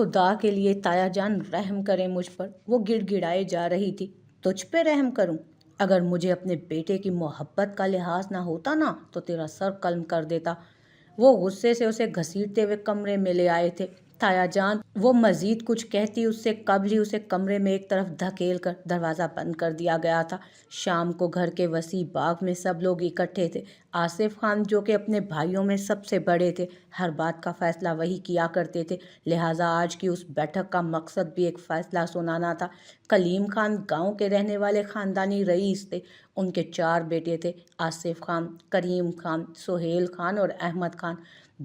خدا کے لیے تایا جان رحم کریں مجھ پر، وہ گڑ گڑائے جا رہی تھی۔ تجھ پہ رحم کروں؟ اگر مجھے اپنے بیٹے کی محبت کا لحاظ نہ ہوتا نا تو تیرا سر قلم کر دیتا۔ وہ غصے سے اسے گھسیٹتے ہوئے کمرے میں لے آئے تھے۔ تایا جان، وہ مزید کچھ کہتی اس سے قبل ہی اسے کمرے میں ایک طرف دھکیل کر دروازہ بند کر دیا گیا تھا۔ شام کو گھر کے وسیع باغ میں سب لوگ اکٹھے تھے۔ آصف خان جو کہ اپنے بھائیوں میں سب سے بڑے تھے، ہر بات کا فیصلہ وہی کیا کرتے تھے، لہٰذا آج کی اس بیٹھک کا مقصد بھی ایک فیصلہ سنانا تھا۔ کلیم خان گاؤں کے رہنے والے خاندانی رئیس تھے۔ ان کے 4 بیٹے تھے، آصف خان، کریم خان، سہیل خان اور احمد خان۔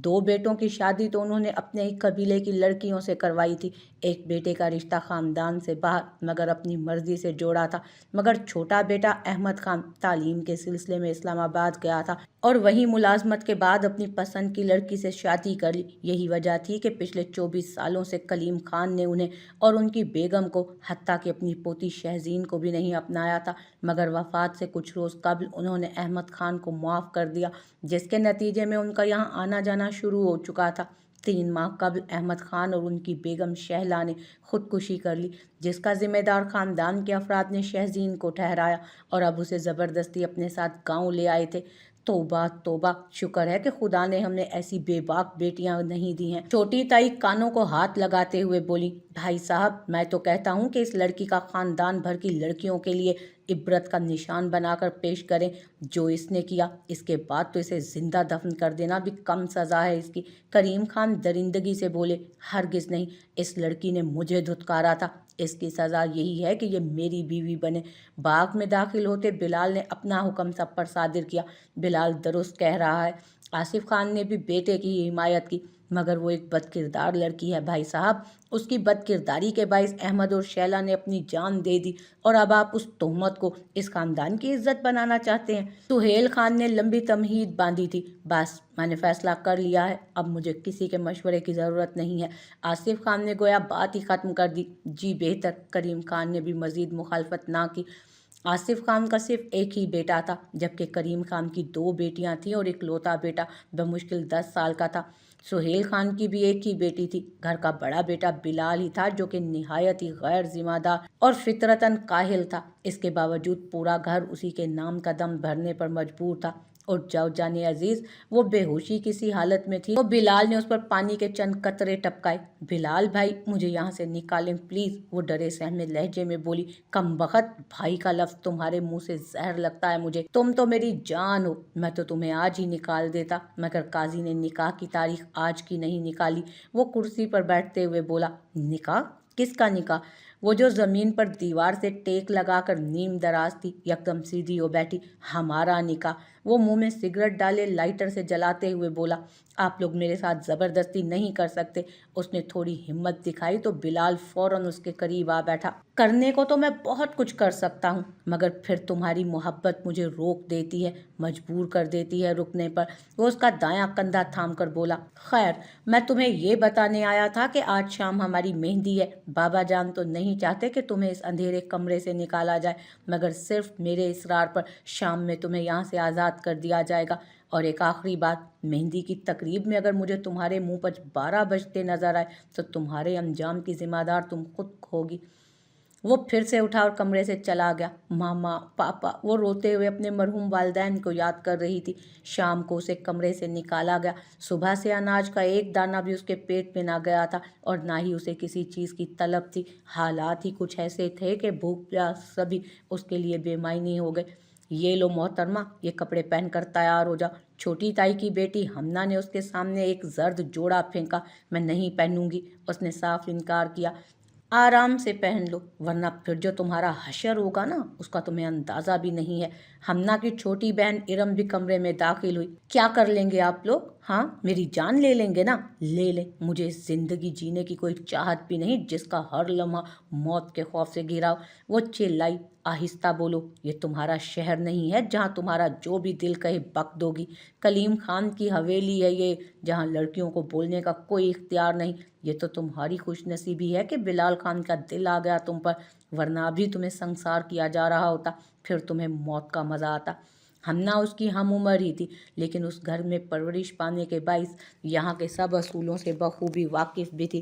2 بیٹوں کی شادی تو انہوں نے اپنے ہی قبیلے کی لڑکیوں سے کروائی تھی۔ ایک بیٹے کا رشتہ خاندان سے باہر مگر اپنی مرضی سے جوڑا تھا، مگر چھوٹا بیٹا احمد خان تعلیم کے سلسلے میں اسلام آباد گیا تھا اور وہیں ملازمت کے بعد اپنی پسند کی لڑکی سے شادی کر لی۔ یہی وجہ تھی کہ پچھلے 24 سالوں سے کلیم خان نے انہیں اور ان کی بیگم کو، حتیٰ کہ اپنی پوتی شہزین کو بھی نہیں اپنایا تھا، مگر وفات سے کچھ روز قبل انہوں نے احمد خان کو معاف کر دیا، جس کے نتیجے میں ان کا یہاں آنا جانا شروع ہو چکا تھا۔ 3 ماہ قبل احمد خان اور ان کی بیگم شہلا نے خودکشی کر لی، جس کا ذمہ دار خاندان کے افراد نے شہزین کو ٹھہرایا اور اب اسے زبردستی اپنے ساتھ گاؤں لے آئے تھے۔ توبہ توبہ، شکر ہے کہ خدا نے ہمیں ایسی بے باک بیٹیاں نہیں دی ہیں۔ چھوٹی تائی کانوں کو ہاتھ لگاتے ہوئے بولی، بھائی صاحب، میں تو کہتا ہوں کہ اس لڑکی کا خاندان بھر کی لڑکیوں کے لیے عبرت کا نشان بنا کر پیش کریں۔ جو اس نے کیا، اس کے بعد تو اسے زندہ دفن کر دینا بھی کم سزا ہے اس کی۔ کریم خان درندگی سے بولے، ہرگز نہیں، اس لڑکی نے مجھے دھتکارا تھا، اس کی سزا یہی ہے کہ یہ میری بیوی بنے۔ باغ میں داخل ہوتے بلال نے اپنا حکم سب پر صادر کیا۔ بلال درست کہہ رہا ہے۔ آصف خان نے بھی بیٹے کی حمایت کی، مگر وہ ایک بد کردار لڑکی ہے بھائی صاحب۔ اس کی بد کرداری کے باعث احمد اور شیلا نے اپنی جان دے دی اور اب آپ اس تہمت کو اس خاندان کی عزت بنانا چاہتے ہیں۔ سہیل خان نے لمبی تمہید باندھی تھی، بس میں نے فیصلہ کر لیا ہے، اب مجھے کسی کے مشورے کی ضرورت نہیں ہے۔ آصف خان نے گویا بات ہی ختم کر دی۔ جی بہتر۔ کریم خان نے بھی مزید مخالفت نہ کی۔ آصف خان کا صرف ایک ہی بیٹا تھا، جبکہ کریم خان کی 2 بیٹیاں تھیں اور اکلوتا بیٹا بمشکل 10 سال کا تھا۔ سہیل خان کی بھی ایک ہی بیٹی تھی۔ گھر کا بڑا بیٹا بلال ہی تھا، جو کہ نہایت ہی غیر ذمہ دار اور فطرتاً کاہل تھا۔ اس کے باوجود پورا گھر اسی کے نام کا دم بھرنے پر مجبور تھا۔ اور جان عزیز، وہ بے ہوشی کی سی حالت میں تھی، تو بلال نے اس پر پانی کے چند قطرے ٹپکائے۔ بلال بھائی، مجھے یہاں سے نکالیں پلیز، وہ ڈرے سہمے لہجے میں بولی۔ کمبخت، بھائی کا لفظ تمہارے منہ سے زہر لگتا ہے مجھے، تم تو میری جان ہو، میں تو تمہیں آج ہی نکال دیتا، مگر قاضی نے نکاح کی تاریخ آج کی نہیں نکالی۔ وہ کرسی پر بیٹھتے ہوئے بولا، نکاح؟ کس کا نکاح؟ وہ جو زمین پر دیوار سے ٹیک لگا کر نیم دراز تھی، یکدم سیدھی ہو بیٹھی، ہمارا نکاح۔ وہ منہ میں سگریٹ ڈالے لائٹر سے جلاتے ہوئے بولا، آپ لوگ میرے ساتھ زبردستی نہیں کر سکتے۔ اس نے تھوڑی ہمت دکھائی تو بلال فوراً اس کے قریب آ بیٹھا۔ کرنے کو تو میں بہت کچھ کر سکتا ہوں، مگر پھر تمہاری محبت مجھے روک دیتی ہے، مجبور کر دیتی ہے رکنے پر۔ وہ اس کا دایاں کندھا تھام کر بولا، خیر، میں تمہیں یہ بتانے آیا تھا کہ آج شام ہماری مہندی ہے۔ بابا جان تو نہیں چاہتے کہ تمہیں اس اندھیرے کمرے سے نکالا جائے، مگر صرف میرے اصرار پر شام میں تمہیں یہاں سے آزاد کر دیا جائے گا۔ اور ایک آخری بات، مہندی کی تقریب میں اگر مجھے تمہارے منہ پر 12 بجتے نظر آئے تو تمہارے انجام کی ذمہ دار تم خود ہوگی۔ وہ پھر سے اٹھا اور کمرے سے چلا گیا۔ ماما، پاپا، وہ روتے ہوئے اپنے مرحوم والدین کو یاد کر رہی تھی۔ شام کو اسے کمرے سے نکالا گیا۔ صبح سے اناج کا ایک دانہ بھی اس کے پیٹ میں نہ گیا تھا اور نہ ہی اسے کسی چیز کی طلب تھی۔ حالات ہی کچھ ایسے تھے کہ بھوک پیاس سبھی اس کے لیے بے معنی ہو گئے۔ یہ لو محترمہ، یہ کپڑے پہن کر تیار ہو جاؤ۔ چھوٹی تائی کی بیٹی ہمنا نے اس کے سامنے ایک زرد جوڑا پھینکا۔ میں نہیں پہنوں گی، اس نے صاف انکار کیا۔ آرام سے پہن لو، ورنہ پھر جو تمہارا حشر ہوگا نا، اس کا تمہیں اندازہ بھی نہیں ہے۔ ہمنا کی چھوٹی بہن ارم بھی کمرے میں داخل ہوئی۔ کیا کر لیں گے آپ لوگ؟ ہاں، میری جان لے لیں گے نا؟ لے لیں، مجھے اس زندگی جینے کی کوئی چاہت بھی نہیں جس کا ہر لمحہ موت کے خوف سے گھرا ہو۔ وہ چلائی، آہستہ بولو، یہ تمہارا شہر نہیں ہے جہاں تمہارا جو بھی دل کہے بک دو گی۔ کلیم خان کی حویلی ہے یہ، جہاں لڑکیوں کو بولنے کا کوئی اختیار نہیں۔ یہ تو تمہاری خوش نصیبی ہے کہ بلال خان کا دل آ گیا تم پر، ورنہ ابھی تمہیں سنسار کیا جا رہا ہوتا، پھر تمہیں موت کا مزہ آتا۔ ہمنا اس کی ہم عمر ہی تھی، لیکن اس گھر میں پرورش پانے کے باعث یہاں کے سب اصولوں سے بخوبی واقف بھی تھی۔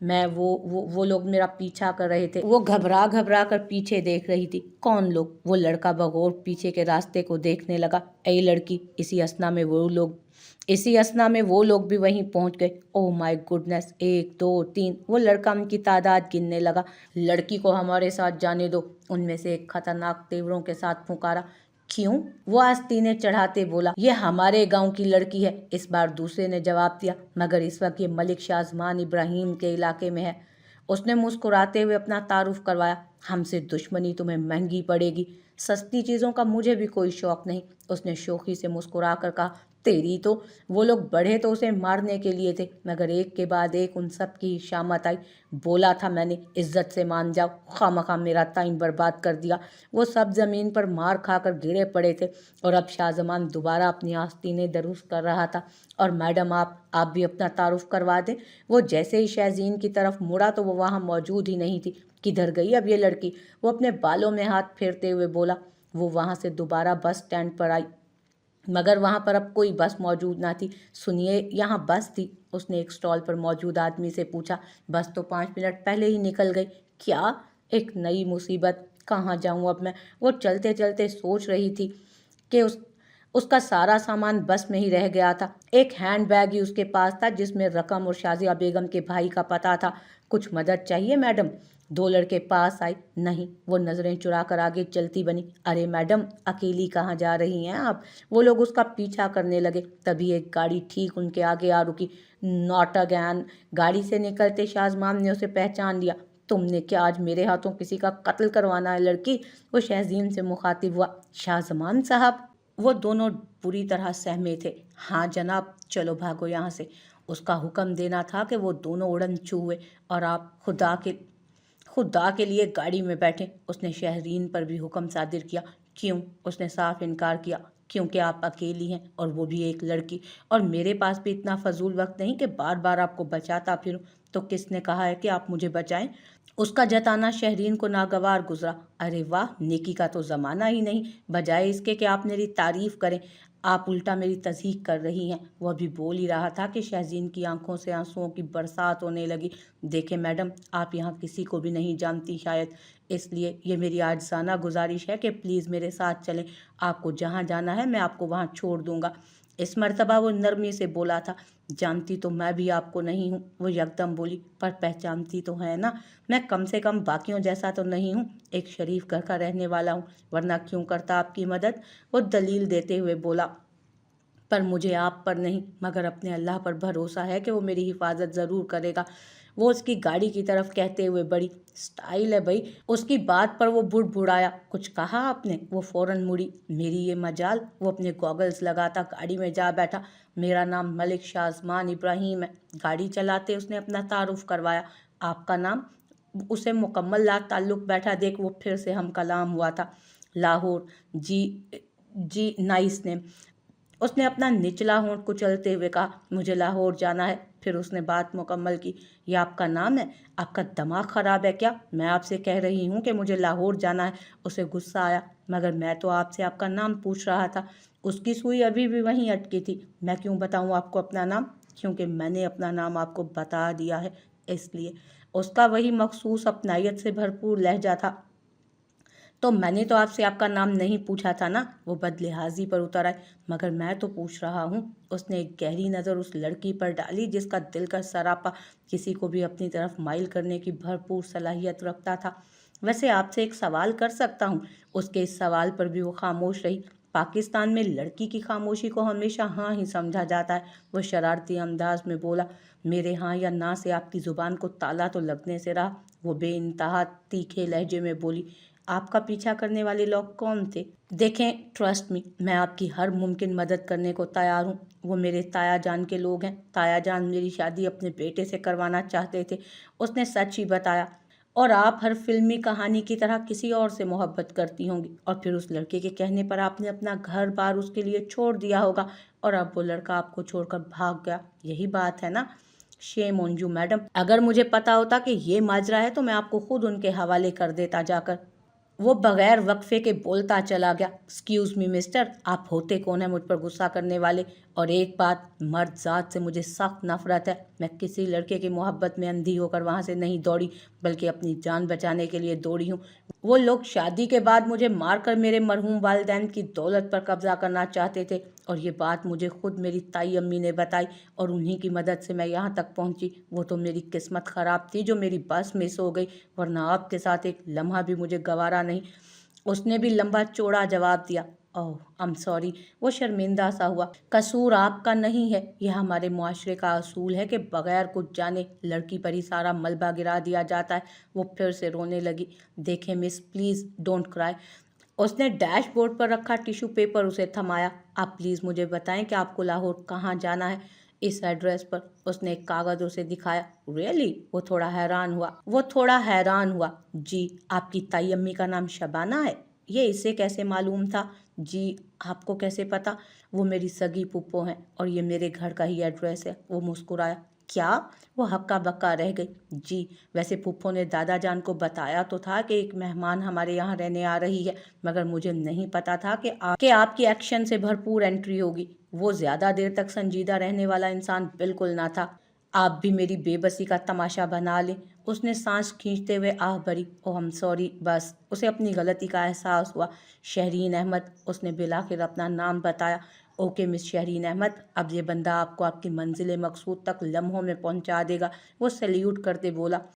میں وہ لوگ میرا پیچھا کر رہے تھے۔ وہ گھبرا گھبرا کر پیچھے دیکھ رہی تھی۔ کون لوگ؟ وہ لڑکا بغور پیچھے کے راستے کو دیکھنے لگا۔ اے لڑکی، اسی اسنا میں وہ لوگ بھی وہیں پہنچ گئے۔ او مائی گڈنس، 1 2 3۔ وہ لڑکا ان کی تعداد گننے لگا۔ لڑکی کو ہمارے ساتھ جانے دو، ان میں سے ایک خطرناک تیوروں کے ساتھ پھنکارا۔ کیوں؟ وہ آستینے چڑھاتے بولا۔ یہ ہمارے گاؤں کی لڑکی ہے۔ اس بار دوسرے نے جواب دیا، مگر اس وقت یہ ملک شازمان ابراہیم کے علاقے میں ہے۔ اس نے مسکراتے ہوئے اپنا تعارف کروایا۔ ہم سے دشمنی تمہیں مہنگی پڑے گی۔ سستی چیزوں کا مجھے بھی کوئی شوق نہیں، اس نے شوخی سے مسکرا کر کہا۔ تیری تو! وہ لوگ بڑھے تو اسے مارنے کے لیے تھے، مگر ایک کے بعد ایک ان سب کی شامت آئی۔ بولا تھا میں نے، عزت سے مان جاؤ، خواہ میرا ٹائم برباد کر دیا۔ وہ سب زمین پر مار کھا کر گرے پڑے تھے، اور اب شاہ زمان دوبارہ اپنی آستینیں درست کر رہا تھا۔ اور میڈم، آپ بھی اپنا تعارف کروا دیں۔ وہ جیسے ہی شہزین کی طرف مڑا تو وہ وہاں موجود ہی نہیں تھی۔ کدھر گئی اب یہ لڑکی؟ وہ اپنے بالوں میں ہاتھ پھیرتے ہوئے بولا۔ وہ وہاں سے دوبارہ بس اسٹینڈ پر آئی، مگر وہاں پر اب کوئی بس موجود نہ تھی۔ سنیے، یہاں بس تھی؟ اس نے ایک اسٹال پر موجود آدمی سے پوچھا۔ بس تو 5 منٹ پہلے ہی نکل گئی۔ کیا؟ ایک نئی مصیبت، کہاں جاؤں اب میں؟ وہ چلتے چلتے سوچ رہی تھی کہ اس کا سارا سامان بس میں ہی رہ گیا تھا۔ ایک ہینڈ بیگ ہی اس کے پاس تھا جس میں رقم اور شازیہ بیگم کے بھائی کا پتہ تھا۔ کچھ مدد چاہیے میڈم؟ 2 لڑکے پاس آئے۔ نہیں، وہ نظریں چرا کر آگے چلتی بنی۔ ارے میڈم، اکیلی کہاں جا رہی ہیں آپ؟ وہ لوگ اس کا پیچھا کرنے لگے۔ تبھی ایک گاڑی ٹھیک ان کے آگے آ رکی۔ Not again! گاڑی سے نکلتے شازمان نے اسے پہچان لیا۔ تم نے کیا آج میرے ہاتھوں کسی کا قتل کروانا ہے لڑکی؟ وہ شہزین سے مخاطب ہوا۔ شاہ زمان صاحب؟ وہ دونوں بری طرح سہمے تھے۔ ہاں جناب، چلو بھاگو یہاں سے۔ اس کا حکم دینا تھا کہ وہ دونوں اڑن چھو ہوئے، اور آپ خدا کے لیے گاڑی میں بیٹھیں۔ اس نے شہرین پر بھی حکم صادر کیا۔ کیوں؟ اس نے صاف انکار کیا۔ کیونکہ آپ اکیلی ہیں، اور وہ بھی ایک لڑکی، اور میرے پاس بھی اتنا فضول وقت نہیں کہ بار بار آپ کو بچاتا پھروں۔ تو کس نے کہا ہے کہ آپ مجھے بچائیں؟ اس کا جتانا شہرین کو ناگوار گزرا۔ ارے واہ، نیکی کا تو زمانہ ہی نہیں، بجائے اس کے کہ آپ میری تعریف کریں، آپ الٹا میری تضحیق کر رہی ہیں۔ وہ ابھی بول ہی رہا تھا کہ شہزین کی آنکھوں سے آنسوؤں کی برسات ہونے لگی۔ دیکھیں میڈم، آپ یہاں کسی کو بھی نہیں جانتی شاید، اس لیے یہ میری عاجزانہ گزارش ہے کہ پلیز میرے ساتھ چلیں۔ آپ کو جہاں جانا ہے میں آپ کو وہاں چھوڑ دوں گا۔ اس مرتبہ وہ نرمی سے بولا تھا۔ جانتی تو میں بھی آپ کو نہیں ہوں، وہ یکدم بولی، پر پہچانتی تو ہے نا؟ میں کم سے کم باقیوں جیسا تو نہیں ہوں، ایک شریف گھر کا رہنے والا ہوں، ورنہ کیوں کرتا آپ کی مدد؟ وہ دلیل دیتے ہوئے بولا۔ پر مجھے آپ پر نہیں، مگر اپنے اللہ پر بھروسہ ہے کہ وہ میری حفاظت ضرور کرے گا۔ وہ اس کی گاڑی کی طرف کہتے ہوئے بڑی سٹائل ہے بھائی۔ اس کی بات پر وہ بڑبڑایا۔ کچھ کہا آپ نے؟ وہ فوراً مڑی۔ میری یہ مجال؟ وہ اپنے گوگلز لگاتا گاڑی میں جا بیٹھا۔ میرا نام ملک شازمان ابراہیم ہے۔ گاڑی چلاتے اس نے اپنا تعارف کروایا۔ آپ کا نام؟ اسے مکمل لا تعلق بیٹھا دیکھ وہ پھر سے ہم کلام ہوا تھا۔ لاہور؟ جی نائس نیم۔ اس نے اپنا نچلا ہونٹ کچلتے ہوئے کہا۔ مجھے لاہور جانا ہے۔ پھر اس نے بات مکمل کی۔ یہ آپ کا نام ہے؟ آپ کا دماغ خراب ہے کیا؟ میں آپ سے کہہ رہی ہوں کہ مجھے لاہور جانا ہے۔ اسے غصہ آیا۔ مگر میں تو آپ سے آپ کا نام پوچھ رہا تھا۔ اس کی سوئی ابھی بھی وہیں اٹکی تھی۔ میں کیوں بتاؤں آپ کو اپنا نام؟ کیونکہ میں نے اپنا نام آپ کو بتا دیا ہے، اس لیے۔ اس کا وہی مخصوص اپنائیت سے بھرپور لہجہ تھا۔ تو میں نے تو آپ سے آپ کا نام نہیں پوچھا تھا نا؟ وہ بدلحاظی پر اتر آئے۔ مگر میں تو پوچھ رہا ہوں۔ اس نے ایک گہری نظر اس لڑکی پر ڈالی جس کا دل کا سراپا کسی کو بھی اپنی طرف مائل کرنے کی بھرپور صلاحیت رکھتا تھا۔ ویسے آپ سے ایک سوال کر سکتا ہوں؟ اس کے اس سوال پر بھی وہ خاموش رہی۔ پاکستان میں لڑکی کی خاموشی کو ہمیشہ ہاں ہی سمجھا جاتا ہے۔ وہ شرارتی انداز میں بولا۔ میرے ہاں یا نہ سے آپ کی زبان کو تالا تو لگنے سے رہا۔ وہ بے انتہا تیکھے لہجے میں بولی۔ آپ کا پیچھا کرنے والے لوگ کون تھے؟ دیکھیں، ٹرسٹ می، میں آپ کی ہر ممکن مدد کرنے کو تیار ہوں۔ وہ میرے تایا جان کے لوگ ہیں۔ تایا جان میری شادی اپنے بیٹے سے کروانا چاہتے تھے۔ اس نے سچ ہی بتایا۔ اور آپ ہر فلمی کہانی کی طرح کسی اور سے محبت کرتی ہوں گی، اور پھر اس لڑکے کے کہنے پر آپ نے اپنا گھر بار اس کے لیے چھوڑ دیا ہوگا، اور اب وہ لڑکا آپ کو چھوڑ کر بھاگ گیا، یہی بات ہے نا؟ شیم آن یو میڈم، اگر مجھے پتا ہوتا کہ یہ ماجرا ہے تو میں آپ کو خود ان کے حوالے کر دیتا جا کر۔ وہ بغیر وقفے کے بولتا چلا گیا۔ ایکسکیوز می مسٹر، آپ ہوتے کون ہیں مجھ پر غصہ کرنے والے؟ اور ایک بات، مرد ذات سے مجھے سخت نفرت ہے۔ میں کسی لڑکے کی محبت میں اندھی ہو کر وہاں سے نہیں دوڑی، بلکہ اپنی جان بچانے کے لیے دوڑی ہوں۔ وہ لوگ شادی کے بعد مجھے مار کر میرے مرحوم والدین کی دولت پر قبضہ کرنا چاہتے تھے، اور یہ بات مجھے خود میری تائی امی نے بتائی، اور انہی کی مدد سے میں یہاں تک پہنچی۔ وہ تو میری قسمت خراب تھی جو میری بس مس ہو گئی، ورنہ آپ کے ساتھ ایک لمحہ بھی مجھے گوارا نہیں۔ اس نے بھی لمبا چوڑا جواب دیا۔ اوہ ایم سوری۔ وہ شرمندہ سا ہوا۔ قصور آپ کا نہیں ہے، یہ ہمارے معاشرے کا اصول ہے کہ بغیر کچھ جانے لڑکی پر ہی سارا ملبہ گرا دیا جاتا ہے۔ وہ پھر سے رونے لگی۔ دیکھیں مس، پلیز ڈونٹ کرائی۔ اس نے ڈیش بورڈ پر رکھا ٹیشو پیپر اسے تھمایا۔ آپ پلیز مجھے بتائیں کہ آپ کو لاہور کہاں جانا ہے؟ اس ایڈریس پر۔ اس نے ایک کاغذ اسے دکھایا۔ ریئلی؟ وہ تھوڑا حیران ہوا۔ جی، آپ کی تائی امی کا نام شبانہ ہے؟ یہ اسے کیسے معلوم تھا؟ جی، آپ کو کیسے پتا؟ وہ میری سگی پھپھو ہیں، اور یہ میرے گھر کا ہی ایڈریس ہے۔ وہ مسکرایا۔ کیا؟ وہ ہکا بکا رہ گئی۔ جی، ویسے پھپھو نے دادا جان کو بتایا تو تھا کہ ایک مہمان ہمارے یہاں رہنے آ رہی ہے، مگر مجھے نہیں پتا تھا کہ آپ کی ایکشن سے بھرپور انٹری ہوگی۔ وہ زیادہ دیر تک سنجیدہ رہنے والا انسان بالکل نہ تھا۔ آپ بھی میری بے بسی کا تماشا بنا لیں۔ اس نے سانس کھینچتے ہوئے آہ بھری۔ اوہ ایم سوری۔ بس اسے اپنی غلطی کا احساس ہوا۔ شہرین احمد، اس نے بالآخر اپنا نام بتایا۔ اوکے مس شہرین احمد، اب یہ بندہ آپ کو آپ کی منزل مقصود تک لمحوں میں پہنچا دے گا۔ وہ سلیوٹ کرتے بولا۔